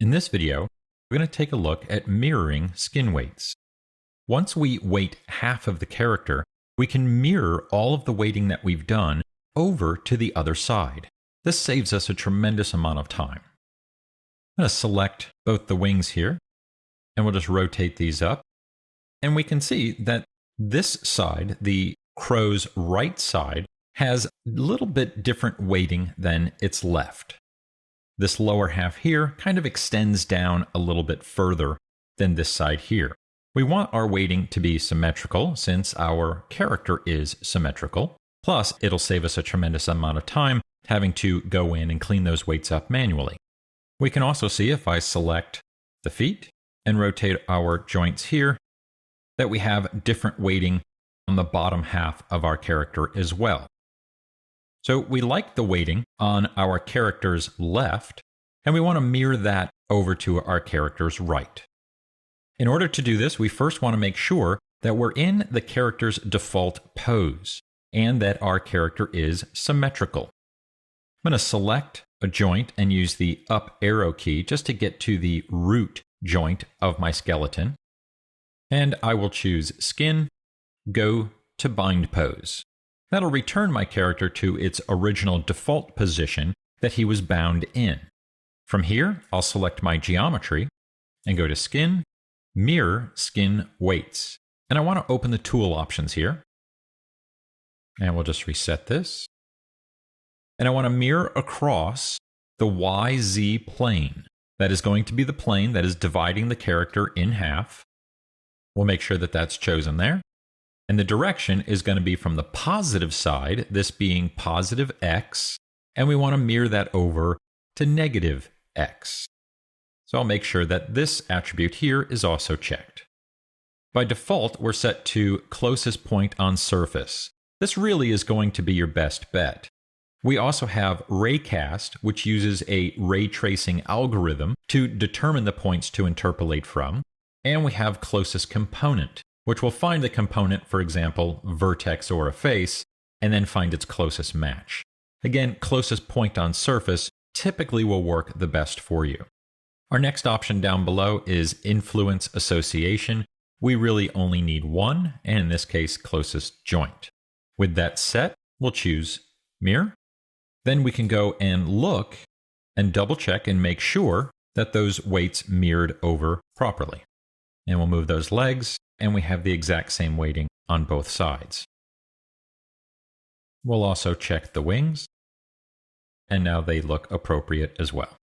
In this video, we're going to take a look at mirroring skin weights. Once we weight half of the character, we can mirror all of the weighting that we've done over to the other side. This saves us a tremendous amount of time. I'm going to select both the wings here, and we'll just rotate these up. And we can see that this side, the crow's right side, has a little bit different weighting than its left. This lower half here kind of extends down a little bit further than this side here. We want our weighting to be symmetrical since our character is symmetrical. Plus, it'll save us a tremendous amount of time having to go in and clean those weights up manually. We can also see if I select the feet and rotate our joints here, that we have different weighting on the bottom half of our character as well. So we like the weighting on our character's left, and we want to mirror that over to our character's right. In order to do this, we first want to make sure that we're in the character's default pose and that our character is symmetrical. I'm going to select a joint and use the up arrow key just to get to the root joint of my skeleton. And I will choose Skin, go to Bind Pose. That'll return my character to its original default position that he was bound in. From here, I'll select my geometry and go to Skin, Mirror Skin Weights. And I want to open the tool options here. And we'll just reset this. And I want to mirror across the YZ plane. That is going to be the plane that is dividing the character in half. We'll make sure that that's chosen there. And the direction is going to be from the positive side, this being positive X, and we want to mirror that over to negative X. So I'll make sure that this attribute here is also checked. By default, we're set to closest point on surface. This really is going to be your best bet. We also have Raycast, which uses a ray tracing algorithm to determine the points to interpolate from. And we have closest component, which will find the component, for example, vertex or a face, and then find its closest match. Again, closest point on surface typically will work the best for you. Our next option down below is Influence Association. We really only need one, and in this case, closest joint. With that set, we'll choose Mirror. Then we can go and look and double check and make sure that those weights mirrored over properly. And we'll move those legs, and we have the exact same weighting on both sides. We'll also check the wings, and now they look appropriate as well.